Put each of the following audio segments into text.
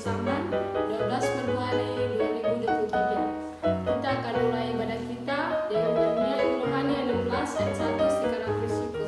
Saban 12 Februari 2023. Kita akan mulai ibadah kita dengan nyanyian rohani 16 ayat 1 secara berisiko.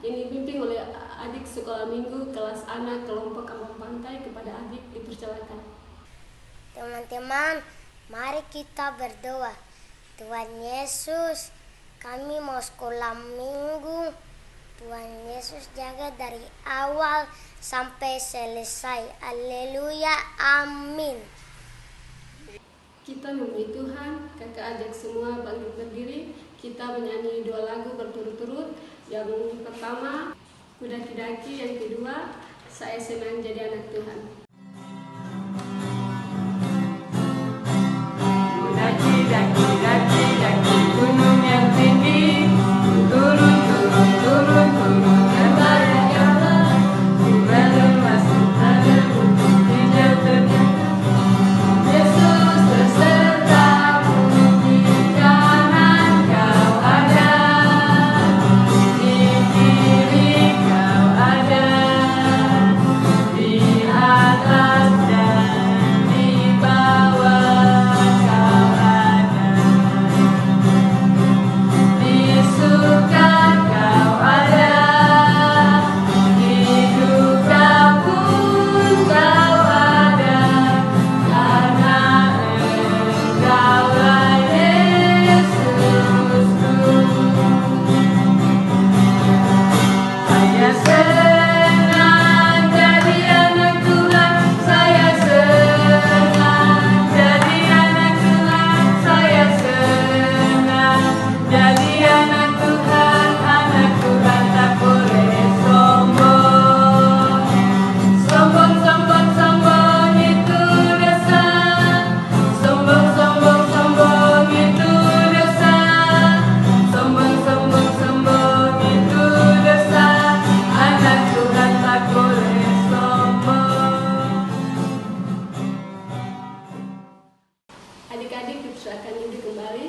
Yang dipimpin oleh adik sekolah minggu kelas anak kelompok Kampung Pantai. Kepada adik dipersilakan. Teman-teman, mari kita berdoa. Tuhan Yesus, kami mau sekolah minggu. Tuhan Yesus jaga dari awal sampai selesai. Haleluya, amin. Kita memuji Tuhan. Kakak ajak semua bangkit berdiri. Kita menyanyi 2 lagu berturut-turut. Yang pertama, Ku Daki-Daki. Yang kedua, Saya Senang Jadi Anak Tuhan. Ku daki-daki, daki-daki gunung yang tinggi, turun, turun, turun, turun ke bawah jalan. Ku belum masuk ada bukit hijau ternyata. Yesus besertamu, di kanan kau ada, di kiri kau ada, di atas dan di bawah kau ada, di suka kau ada, di duka pun kau ada, karena Engkaulah Yesusku. Saya senang jadi anak Tuhan, saya senang jadi anak Tuhan, saya senang jadi anak Tuhan tak boleh sombong. Sombong, sombong, sombong itu dosa. Sombong, sombong, sombong itu dosa. Sombong, sombong, sombong itu dosa. Anak Tuhan tak boleh sombong. Adik-adik dipersilakan duduk kembali.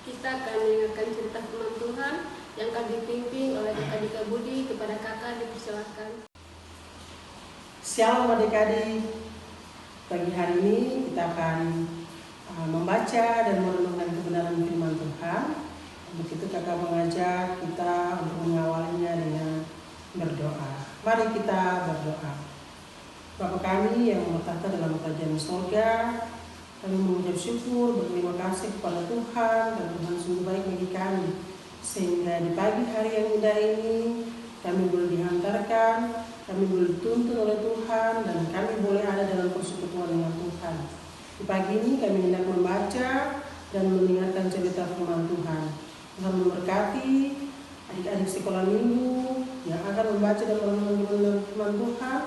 Kita akan mendengarkan cerita firman Tuhan yang akan dipimpin oleh Kakak Dika Budi. Kepada kakak dipersilakan. Shalom adik-adik. Pagi hari ini kita akan membaca dan merenungkan kebenaran firman Tuhan. Untuk itu kakak mengajak kita untuk mengawalinya dengan berdoa. Mari kita berdoa. Bapa kami yang bertata dalam kerajaan surga, kami mengucap syukur, berterima kasih kepada Tuhan, dan Tuhan sungguh baik bagi kami. Sehingga di pagi hari yang indah ini, kami boleh dihantarkan, kami boleh dituntun oleh Tuhan, dan kami boleh ada dalam persekutuan dengan Tuhan. Di pagi ini kami hendak membaca dan mendengarkan cerita firman Tuhan. Tuhan memberkati adik-adik sekolah minggu yang akan membaca dan merenungkan firman Tuhan,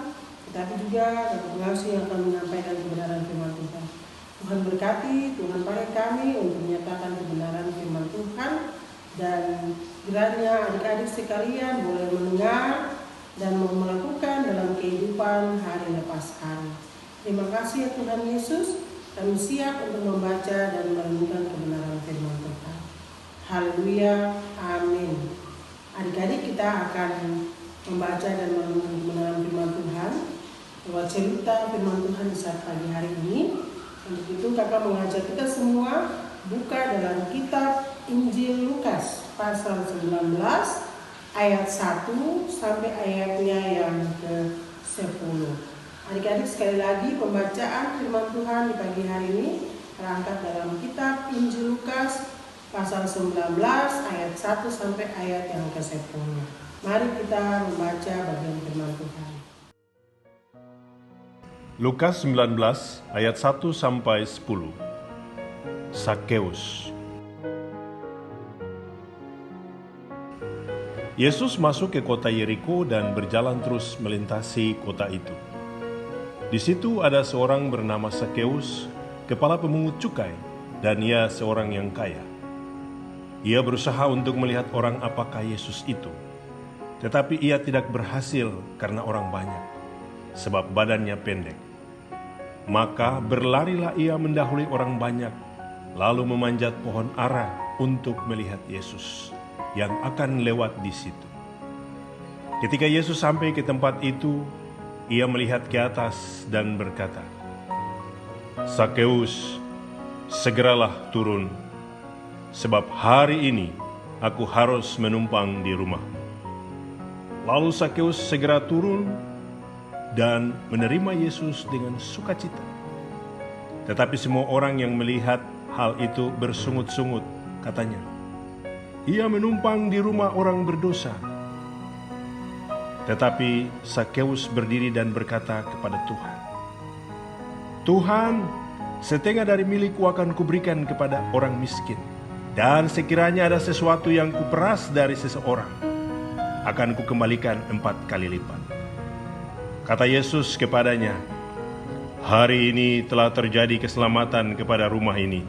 tetapi juga pengasuh yang akan menyampaikan kebenaran firman Tuhan. Tuhan berkati, Tuhan pakai kami untuk menyatakan kebenaran firman Tuhan, dan kiranya adik-adik sekalian boleh mendengar dan mau melakukan dalam kehidupan hari lepas hari. Terima kasih ya Tuhan Yesus, kami siap untuk membaca dan merenungkan kebenaran firman Tuhan. Haleluya, amin. Adik-adik, kita akan membaca dan merenungkan kebenaran firman Tuhan lewat cerita firman Tuhan di saat pagi hari ini. Untuk itu kakak mengajak kita semua buka dalam kitab Injil Lukas pasal 19 ayat 1 sampai ayatnya yang ke-10. Adik-adik, sekali lagi pembacaan firman Tuhan di pagi hari ini terangkat dalam kitab Injil Lukas pasal 19 ayat 1 sampai ayat yang ke-10. Mari kita membaca bagian firman Tuhan. Lukas 19 ayat 1 sampai 10. Sakeus. Yesus masuk ke kota Yeriko dan berjalan terus melintasi kota itu. Di situ ada seorang bernama Sakeus, kepala pemungut cukai, dan ia seorang yang kaya. Ia berusaha untuk melihat orang apakah Yesus itu, tetapi ia tidak berhasil karena orang banyak, sebab badannya pendek. Maka berlarilah ia mendahului orang banyak, lalu memanjat pohon ara untuk melihat Yesus yang akan lewat di situ. Ketika Yesus sampai ke tempat itu, ia melihat ke atas dan berkata, "Sakeus, segeralah turun, sebab hari ini aku harus menumpang di rumahmu." Lalu Sakeus segera turun dan menerima Yesus dengan sukacita. Tetapi semua orang yang melihat hal itu bersungut-sungut, katanya, "Ia menumpang di rumah orang berdosa." Tetapi Sakeus berdiri dan berkata kepada Tuhan, "Tuhan, setengah dari milikku akan kuberikan kepada orang miskin. Dan sekiranya ada sesuatu yang kuperas dari seseorang, akan kukembalikan 4 kali lipat." Kata Yesus kepadanya, "Hari ini telah terjadi keselamatan kepada rumah ini,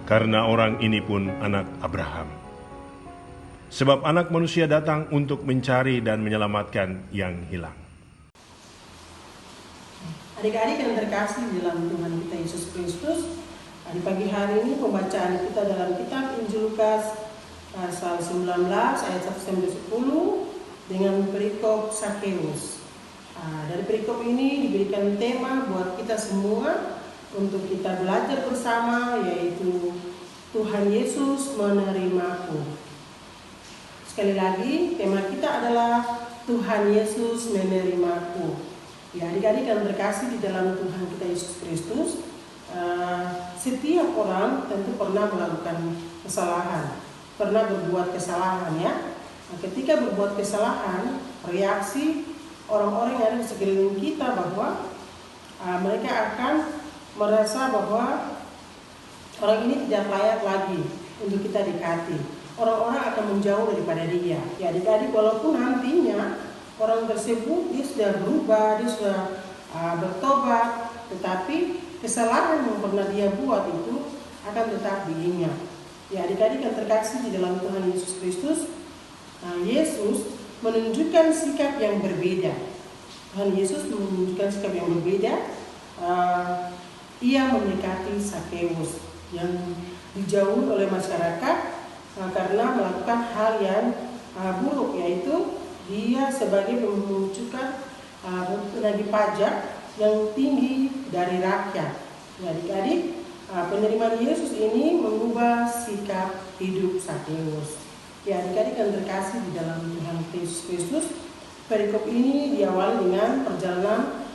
karena orang ini pun anak Abraham. Sebab anak manusia datang untuk mencari dan menyelamatkan yang hilang." Adik-adik yang terkasih di dalam Tuhan kita Yesus Kristus, di pagi hari ini pembacaan kita dalam kitab Injil Lukas pasal 19 ayat 1 sampai 10 dengan perikop Sakeus. Dari perikop ini diberikan tema buat kita semua untuk kita belajar bersama, yaitu Tuhan Yesus menerimaku. Sekali lagi, tema kita adalah Tuhan Yesus menerimaku. Ya, adik-adik yang terkasih di dalam Tuhan kita Yesus Kristus, setiap orang tentu pernah melakukan kesalahan, pernah berbuat kesalahan ya. Ketika berbuat kesalahan, reaksi orang-orang yang ada di sekeliling kita bahwa mereka akan merasa bahwa orang ini tidak layak lagi untuk kita dekati. Orang-orang akan menjauh daripada dia. Ya, adik-adik, walaupun nantinya orang tersebut dia sudah berubah, dia sudah bertobat, tetapi kesalahan yang pernah dia buat itu akan tetap diingat. Ya, adik-adik yang terkasih di dalam Tuhan Yesus Kristus, Yesus menunjukkan sikap yang berbeda. Tuhan Yesus menunjukkan sikap yang berbeda. Ia mendekati Sakeus yang dijauhi oleh masyarakat karena melakukan hal yang buruk, yaitu dia sebagai pemungut cukai, penagih pajak yang tinggi dari rakyat. Adik-adik, penerimaan Yesus ini mengubah sikap hidup Sakeus. Ya, adik-adik yang terkasih di dalam Tuhan Yesus Kristus, perikop ini diawali dengan perjalanan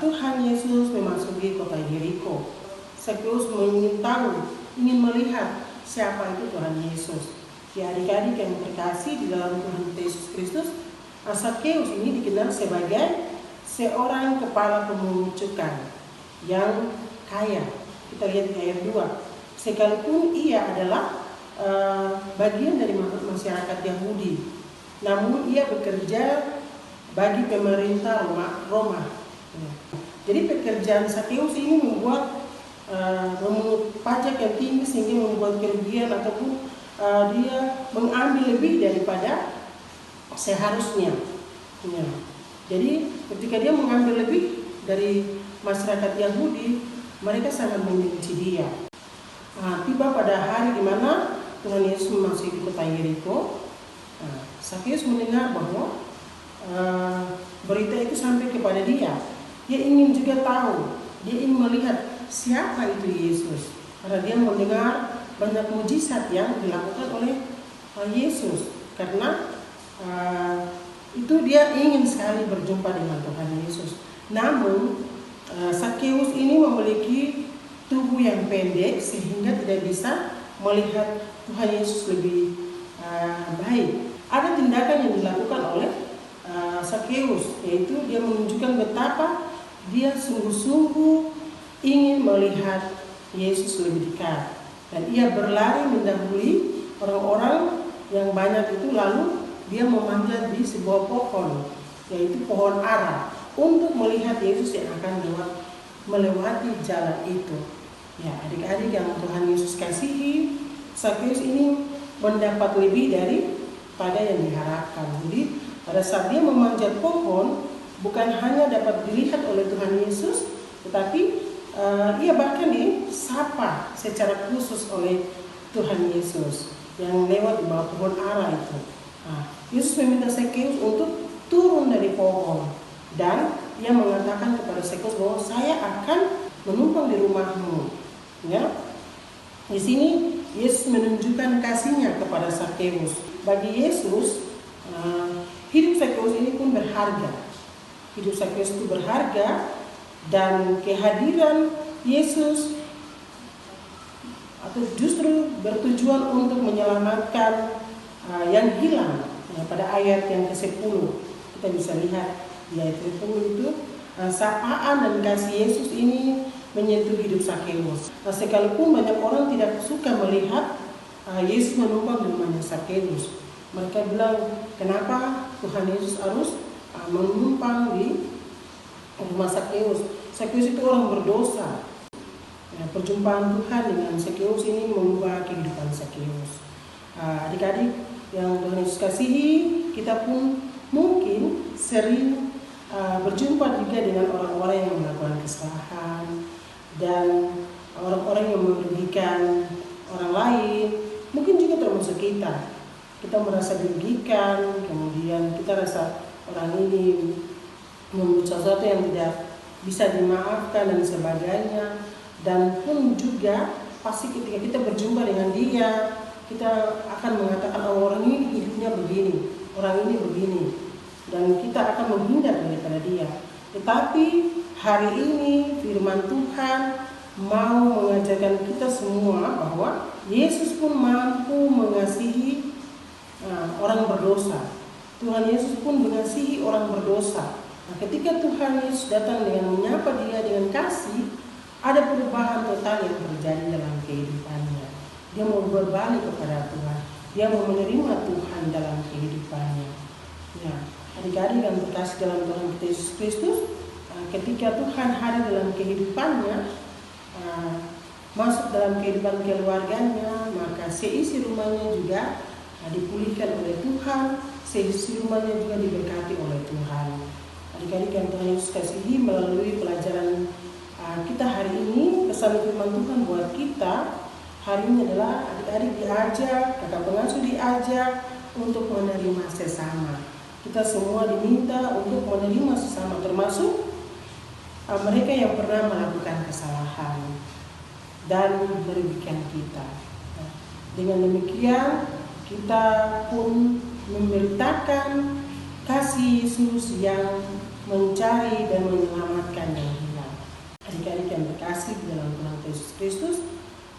Tuhan Yesus memasuki kota Yeriko. Sakeus ingin tahu, ingin melihat siapa itu Tuhan Yesus. Ya, adik-adik yang terkasih di dalam Tuhan Yesus Kristus, Sakeus ini dikenal sebagai seorang kepala pemungut cukai yang kaya. Kita lihat di ayat 2. Sekalipun ia adalah bagian dari masyarakat Yahudi, namun ia bekerja bagi pemerintah Roma. Jadi pekerjaan Sakeus ini membuat memungut pajak yang tinggi sehingga membuat kerugian ataupun dia mengambil lebih daripada seharusnya. Ya. Jadi ketika dia mengambil lebih dari masyarakat Yahudi, mereka sangat membenci dia. Tiba pada hari di mana Tuhan Yesus memasuki kota Yeriko, Sakeus mendengar bahwa berita itu sampai kepada dia. Dia ingin juga tahu, dia ingin melihat siapa itu Yesus, karena dia mendengar banyak mujizat yang dilakukan oleh Yesus. Karena itu dia ingin sekali berjumpa dengan Tuhan Yesus. Namun Sakeus ini memiliki tubuh yang pendek sehingga tidak bisa melihat Tuhan Yesus lebih baik. Ada tindakan yang dilakukan oleh Sakeus, yaitu dia menunjukkan betapa dia sungguh-sungguh ingin melihat Yesus lebih dekat. Dan ia berlari mendahului orang-orang yang banyak itu, lalu dia memanjat di sebuah pohon, yaitu pohon ara, untuk melihat Yesus yang akan melewati jalan itu. Ya, adik-adik yang Tuhan Yesus kasihi, Sakeus ini mendapat lebih daripada yang diharapkan. Jadi pada saat dia memanjat pohon, bukan hanya dapat dilihat oleh Tuhan Yesus, tetapi ia bahkan disapa secara khusus oleh Tuhan Yesus yang lewat di bawah pohon ara itu. Yesus meminta Sakeus untuk turun dari pohon, dan ia mengatakan kepada Sakeus bahwa saya akan menumpang di rumahmu. Ya, di sini Yesus menunjukkan kasihnya kepada Sakeus. Bagi Yesus, hidup Sakeus ini pun berharga. Hidup Sakeus itu berharga, dan kehadiran Yesus atau justru bertujuan untuk menyelamatkan yang hilang. Pada ayat yang ke-10 kita bisa lihat di ayat 10 itu sapaan dan kasih Yesus ini menyentuh hidup Sakeus. Sekalipun banyak orang tidak suka melihat Yesus menumpang di rumahnya Sakeus, mereka bilang, kenapa Tuhan Yesus harus menumpang di rumah Sakeus? Sakeus itu orang berdosa. Perjumpaan Tuhan dengan Sakeus ini mengubah kehidupan Sakeus. Adik-adik yang Tuhan Yesus kasihi, kita pun mungkin sering berjumpa juga dengan orang-orang yang melakukan kesalahan dan orang-orang yang merugikan orang lain. Mungkin juga termasuk kita. Kita merasa dirugikan, kemudian kita rasa orang ini membuat sesuatu yang tidak bisa dimaafkan dan sebagainya. Dan pun juga pasti ketika kita berjumpa dengan dia, kita akan mengatakan, orang ini hidupnya begini, orang ini begini, dan kita akan menghindar daripada dia. Tetapi hari ini firman Tuhan mau mengajarkan kita semua bahwa Yesus pun mampu mengasihi orang berdosa. Tuhan Yesus pun mengasihi orang berdosa. Ketika Tuhan Yesus datang dengan menyapa dia dengan kasih, ada perubahan total yang terjadi dalam kehidupannya. Dia mau berbalik kepada Tuhan. Dia mau menerima Tuhan dalam kehidupannya. Ya, adik-adik yang terkasih dalam Tuhan kita Yesus Kristus, ketika Tuhan hadir dalam kehidupannya, masuk dalam kehidupan keluarganya, maka seisi rumahnya juga dipulihkan oleh Tuhan, seisi rumahnya juga diberkati oleh Tuhan. Adik-adik yang Tuhan Yesus kasihi, melalui pelajaran kita hari ini, pesan firman Tuhan buat kita hari ini adalah adik-adik diajak, kakak pengasuh diajak untuk menerima sesama. Kita semua diminta untuk menerima sesama, termasuk mereka yang pernah melakukan kesalahan dan merugikan kita. Dengan demikian kita pun memberitakan kasih Yesus yang mencari dan menyelamatkan yang hilang. Adik-adik yang berkasih dalam Tuhan Yesus Kristus,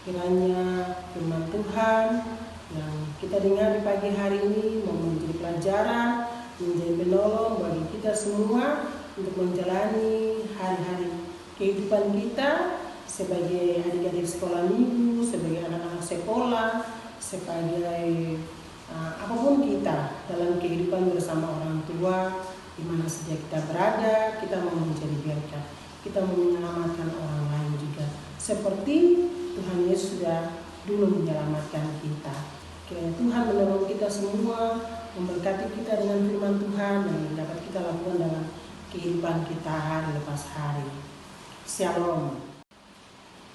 kiranya firman Tuhan yang kita dengar di pagi hari ini menjadi pelajaran, menjadi penolong bagi kita semua untuk menjalani hari-hari kehidupan kita sebagai adik-adik sekolah minggu, sebagai anak-anak sekolah, sebagai apapun kita dalam kehidupan bersama orang tua, di mana saja kita berada, kita mau menjadi berkat, kita mau menyelamatkan orang lain juga, seperti Tuhan Yesus sudah dulu menyelamatkan kita. Kiranya Tuhan menolong kita semua, memberkati kita dengan firman Tuhan dan dapat kita lakukan dalam kehidupan kita hari lepas hari. Shalom.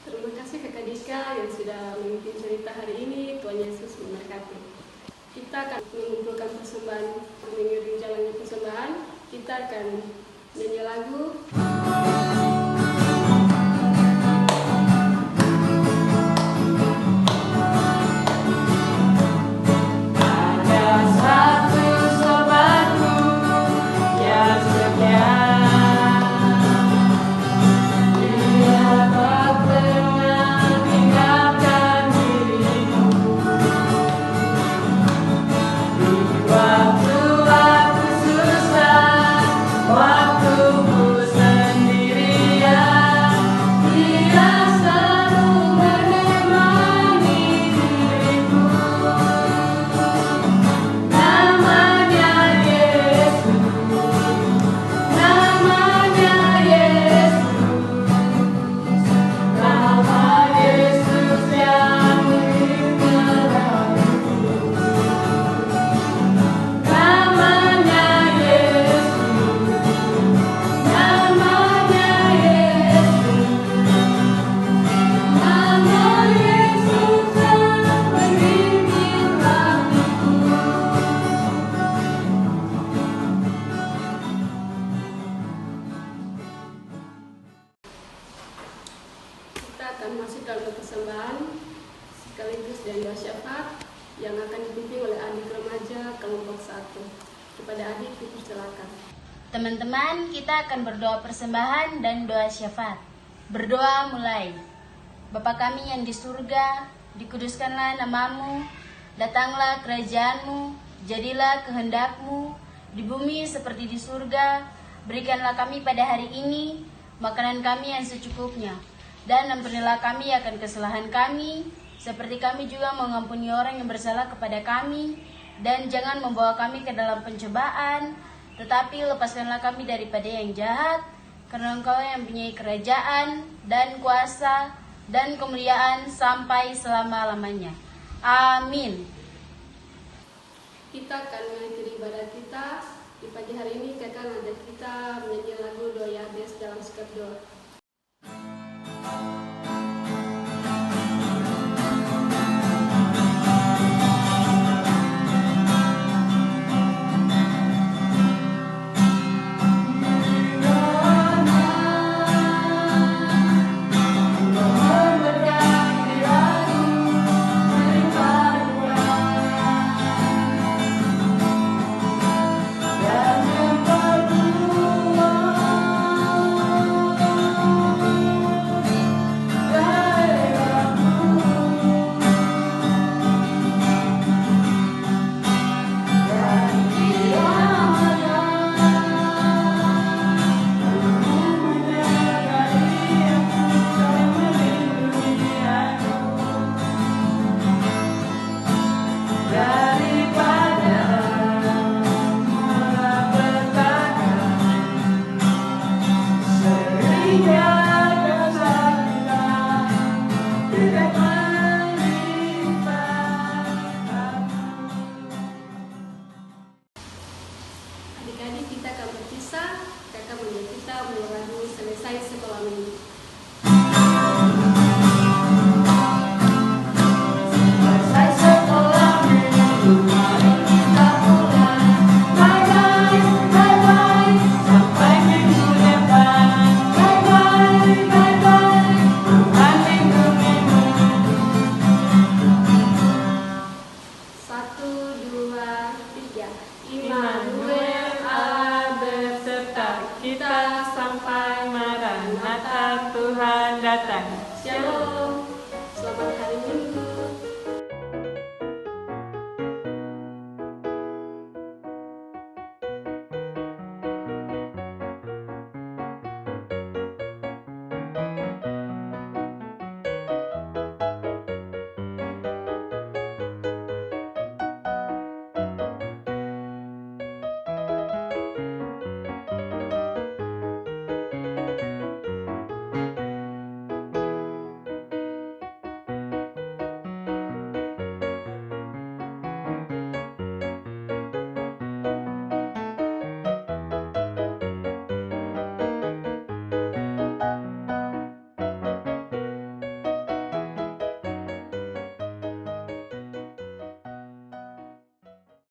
Terima kasih Kakak Dika yang sudah memimpin cerita hari ini. Tuhan Yesus memberkati. Kita akan mengumpulkan persembahan, mengiring jalannya persembahan. Kita akan nyanyi lagu. Satu sobatku yang setia akan masuk dalam persembahan sekaligus dan doa syafaat yang akan dipimpin oleh adik remaja kelompok 1. Kepada adik dipersilakan. Teman-teman, kita akan berdoa persembahan dan doa syafaat. Berdoa mulai. Bapa kami yang di surga, dikuduskanlah namamu, datanglah kerajaanmu, jadilah kehendakmu, di bumi seperti di surga. Berikanlah kami pada hari ini makanan kami yang secukupnya, dan ampunilah kami akan kesalahan kami, seperti kami juga mengampuni orang yang bersalah kepada kami. Dan jangan membawa kami ke dalam pencobaan, tetapi lepaskanlah kami daripada yang jahat, karena Engkau yang mempunyai kerajaan dan kuasa dan kemuliaan sampai selama-lamanya. Amin. Kita akan mengakhiri ibadah kita. Di pagi hari ini kakak ngajak kita menyanyi lagu doa Yahdes dalam sikap doa. Adik-adik, kita akan berpisah. Kakak mengajak kita menyanyi lagu Selesai Sekolah Minggu. Selesai sekolah minggu, mari kita pulang. Bye bye, bye bye, sampai minggu depan. Bye bye, bye bye, Tuhan lindungimu. 1, 2, 3. Immanuel Allah beserta kita sampai Maranatha, Tuhan datang. Shalom.